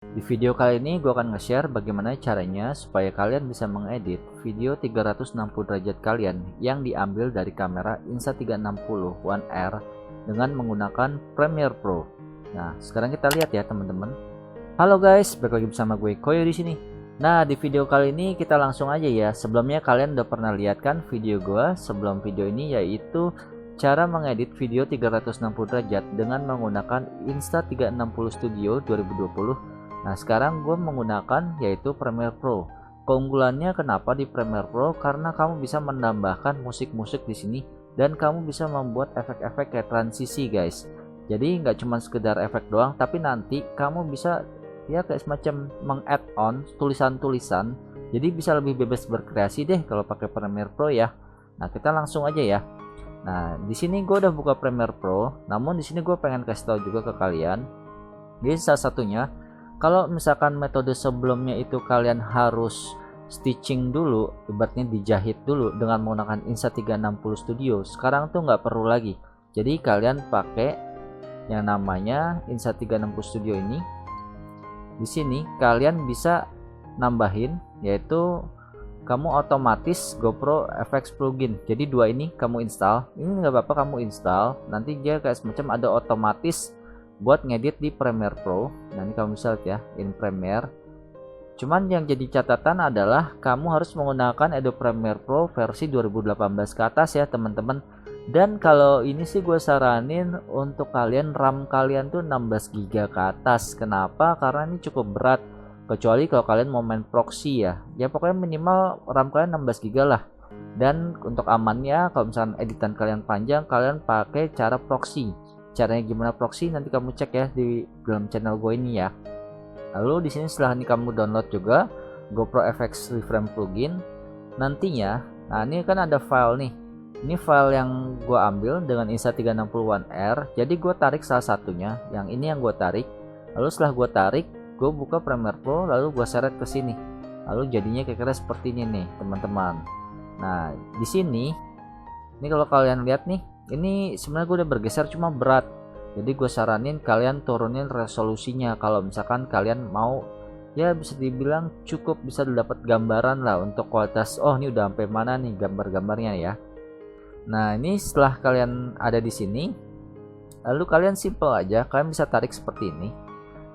Di video kali ini gue akan nge-share bagaimana caranya supaya kalian bisa mengedit video 360 derajat kalian yang diambil dari kamera Insta360 One R dengan menggunakan Premiere Pro. Nah, sekarang kita lihat ya teman-teman. Halo guys, balik lagi bersama gue Koyo di sini. Nah, di video kali ini kita langsung aja ya. Sebelumnya kalian udah pernah lihat kan video gue sebelum video ini, yaitu cara mengedit video 360 derajat dengan menggunakan Insta360 Studio 2020. Nah, sekarang gue menggunakan yaitu Premiere Pro. Keunggulannya kenapa di Premiere Pro? Karena kamu bisa menambahkan musik-musik di sini dan kamu bisa membuat efek-efek kayak transisi, guys. Jadi nggak cuma sekedar efek doang, tapi nanti kamu bisa ya kayak semacam meng-add on tulisan-tulisan. Jadi bisa lebih bebas berkreasi deh kalau pakai Premiere Pro ya. Nah, kita langsung aja ya. Nah, di sini gue udah buka Premiere Pro, namun di sini gue pengen kasih tahu juga ke kalian. Jadi salah satunya, kalau misalkan metode sebelumnya itu kalian harus stitching dulu, ibaratnya dijahit dulu dengan menggunakan Insta360 Studio, sekarang tuh nggak perlu lagi. Jadi kalian pakai yang namanya Insta360 Studio ini. Di sini kalian bisa nambahin, yaitu kamu otomatis GoPro FX plugin. Jadi dua ini kamu install. Ini nggak apa-apa kamu install. Nanti dia kayak semacam ada otomatis buat ngedit di Premiere Pro. Nah, ini kamu bisa lihat ya, in Premiere. Cuman yang jadi catatan adalah kamu harus menggunakan Adobe Premiere Pro versi 2018 ke atas ya teman-teman. Dan kalau ini sih gue saranin untuk kalian RAM kalian tuh 16 GB ke atas. Kenapa? Karena ini cukup berat. Kecuali kalau kalian mau main proxy ya. Ya pokoknya minimal RAM kalian 16 GB lah. Dan untuk amannya, kalau misalnya editan kalian panjang, kalian pakai cara proxy. Caranya gimana proxy nanti kamu cek ya di dalam channel gue ini ya. Lalu di sini setelah ini kamu download juga GoPro FX Reframe plugin. Nantinya, nah ini kan ada file nih. Ini file yang gue ambil dengan Insta360 One R. Jadi gue tarik salah satunya, yang ini yang gue tarik. Lalu setelah gue tarik, gue buka Premiere Pro, lalu gue seret ke sini. Lalu jadinya kira-kira seperti ini nih, teman-teman. Nah, di sini, ini kalau kalian lihat nih, ini sebenarnya gue udah bergeser cuma berat. Jadi gue saranin kalian turunin resolusinya kalau misalkan kalian mau ya bisa dibilang cukup bisa dapat gambaran lah untuk kualitas. Oh, ini udah sampai mana nih gambar-gambarnya ya. Nah, ini setelah kalian ada di sini, lalu kalian simple aja, kalian bisa tarik seperti ini.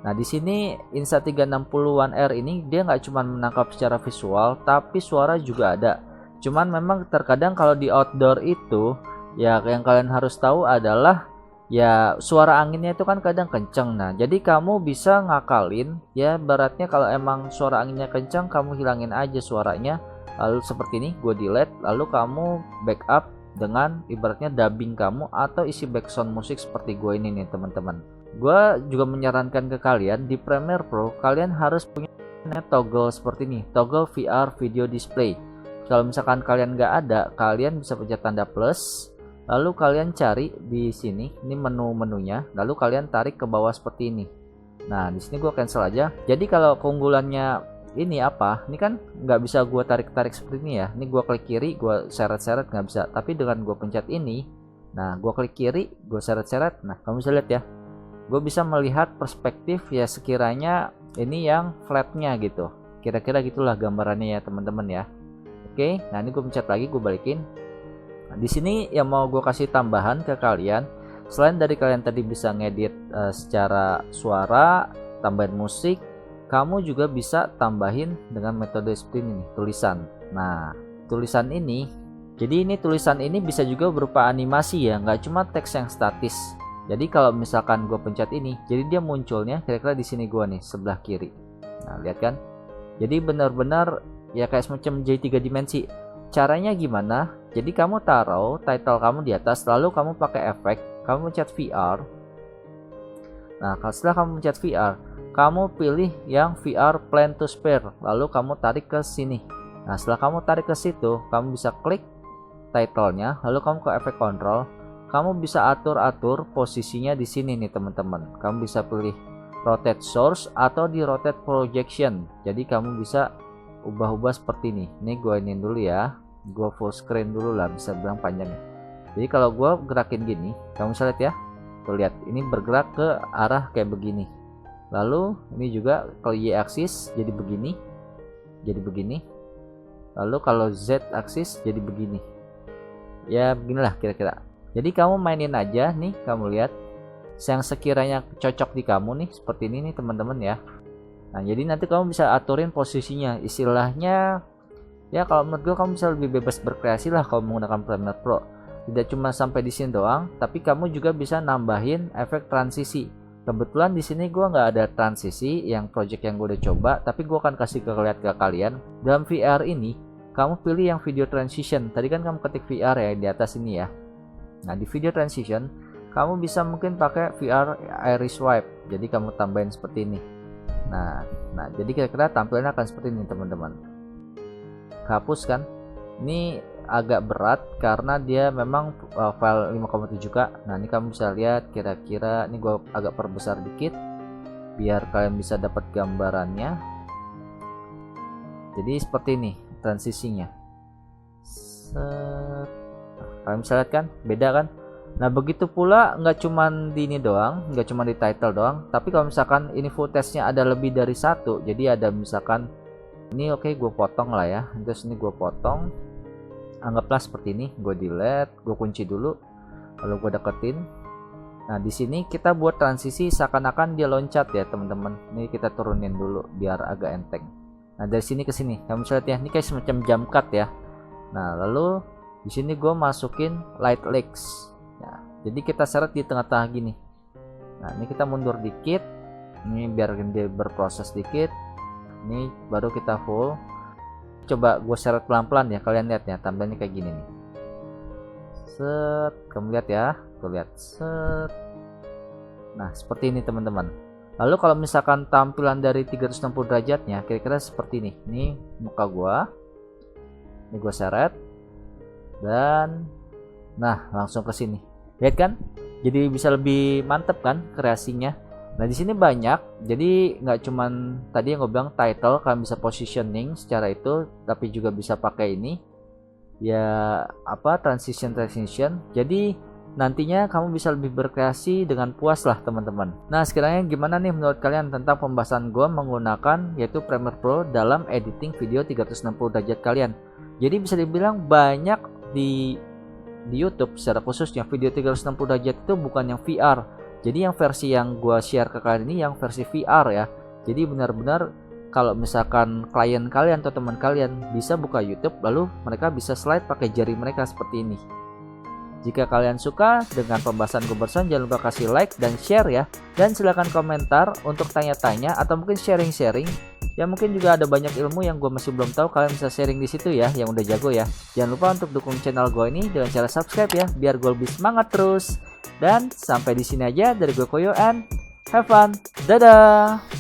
Nah, di sini Insta360 One R ini dia nggak cuma menangkap secara visual, tapi suara juga ada. Cuman memang terkadang kalau di outdoor itu ya yang kalian harus tahu adalah ya suara anginnya itu kan kadang kenceng. Nah, jadi kamu bisa ngakalin ya, baratnya kalau emang suara anginnya kenceng kamu hilangin aja suaranya. Lalu seperti ini gue delete, lalu kamu backup dengan ibaratnya dubbing kamu atau isi background musik seperti gue ini nih teman-teman. Gue juga menyarankan ke kalian di Premiere Pro kalian harus punya toggle seperti ini, toggle VR video display. Kalau misalkan kalian nggak ada, kalian bisa pencet tanda plus, lalu kalian cari di sini, ini menu-menunya, lalu kalian tarik ke bawah seperti ini. Nah, di sini gue cancel aja. Jadi kalau keunggulannya ini apa? Ini kan nggak bisa gue tarik-tarik seperti ini ya. Ini gue klik kiri, gue seret-seret nggak bisa. Tapi dengan gue pencet ini, nah gue klik kiri, gue seret-seret. Nah, kamu bisa lihat ya, gue bisa melihat perspektif ya sekiranya ini yang flatnya gitu. Kira-kira gitulah gambarannya ya teman-teman ya. Oke, nah ini gue pencet lagi, gue balikin. Nah, di sini yang mau gue kasih tambahan ke kalian, selain dari kalian tadi bisa ngedit secara suara, tambahin musik, kamu juga bisa tambahin dengan metode seperti ini, tulisan. Nah, tulisan ini, jadi ini tulisan ini bisa juga berupa animasi ya, nggak cuma teks yang statis. Jadi kalau misalkan gue pencet ini, jadi dia munculnya kira-kira di sini gue nih sebelah kiri. Nah, lihat kan? Jadi benar-benar ya kayak semacam jadi 3 dimensi. Caranya gimana? Jadi kamu taruh title kamu di atas, lalu kamu pakai efek, kamu pencet VR. Nah, setelah kamu pencet VR, kamu pilih yang VR plan to spare, lalu kamu tarik ke sini. Nah, setelah kamu tarik ke situ, kamu bisa klik titlenya, lalu kamu ke efek control, kamu bisa atur-atur posisinya di sini nih teman-teman. Kamu bisa pilih rotate source atau di rotate projection. Jadi kamu bisa ubah-ubah seperti ini. Ini gue inin dulu ya, gue full screen dulu lah, bisa bilang panjang ya. Jadi kalau gue gerakin gini, kamu bisa lihat ya, tuh lihat ini bergerak ke arah kayak begini. Lalu ini juga kalau Y aksis jadi begini, lalu kalau Z aksis jadi begini. Ya beginilah kira-kira. Jadi kamu mainin aja nih, kamu lihat yang sekiranya cocok di kamu nih, seperti ini nih teman-teman ya. Nah jadi nanti kamu bisa aturin posisinya, istilahnya ya kalau menurut gue kamu bisa lebih bebas berkreasi lah kalau menggunakan Premiere Pro. Tidak cuma sampai di sini doang, tapi kamu juga bisa nambahin efek transisi. Kebetulan di sini gue nggak ada transisi yang project yang gue udah coba, tapi gue akan kasih lihat ke kalian. Dalam VR ini kamu pilih yang video transition. Tadi kan kamu ketik VR ya di atas ini ya. Nah di video transition kamu bisa mungkin pakai VR iris swipe, jadi kamu tambahin seperti ini. Nah jadi kira-kira tampilannya akan seperti ini teman-teman. Hapus kan, ini agak berat karena dia memang file 5,7K. Nah ini kamu bisa lihat kira-kira, ini gue agak perbesar dikit biar kalian bisa dapat gambarannya. Jadi seperti ini transisinya. Kalian bisa lihat kan, beda kan. Nah begitu pula nggak cuman di ini doang, nggak cuma di title doang, tapi kalau misalkan ini footage-nya ada lebih dari satu, jadi ada misalkan ini oke, gue potong lah ya, terus ini gue potong, anggaplah seperti ini, gue delete, gue kunci dulu, lalu gue deketin. Nah di sini kita buat transisi seakan-akan dia loncat ya teman-teman. Ini kita turunin dulu biar agak enteng. Nah dari sini ke sini, kamu bisa lihat ya, ini kayak semacam jump cut ya. Nah lalu di sini gue masukin light leaks. Nah, jadi kita seret di tengah-tengah gini. Nah ini kita mundur dikit, ini biar dia berproses dikit. Ini baru kita full. Coba gue seret pelan-pelan ya, kalian lihat ya tampilannya kayak gini nih. Set, kamu lihat ya, tuh lihat, set. Nah seperti ini teman-teman. Lalu kalau misalkan tampilan dari 360 derajatnya kira-kira seperti ini. Ini muka gue, ini gue seret, dan nah langsung ke sini. Lihat kan? Jadi bisa lebih mantep kan kreasinya. Nah di sini banyak. Jadi nggak cuman tadi yang gue bilang title, kalian bisa positioning secara itu, tapi juga bisa pakai ini. Ya apa transition. Jadi nantinya kamu bisa lebih berkreasi dengan puas lah teman-teman. Nah sekiranya gimana nih menurut kalian tentang pembahasan gue menggunakan yaitu Premiere Pro dalam editing video 360 derajat kalian. Jadi bisa dibilang banyak di YouTube secara khususnya video 360 derajat itu bukan yang VR. Jadi yang versi yang gue share ke kalian ini yang versi VR ya. Jadi benar-benar kalau misalkan klien kalian atau teman kalian bisa buka YouTube lalu mereka bisa slide pakai jari mereka seperti ini. Jika kalian suka dengan pembahasan gue barusan, jangan lupa kasih like dan share ya. Dan silahkan komentar untuk tanya-tanya atau mungkin sharing-sharing. Ya mungkin juga ada banyak ilmu yang gue masih belum tahu, kalian bisa sharing di situ ya, yang udah jago ya. Jangan lupa untuk dukung channel gue ini dengan cara subscribe ya, biar gue lebih semangat terus. Dan sampai di sini aja dari gue Koyo and have fun. Dadah.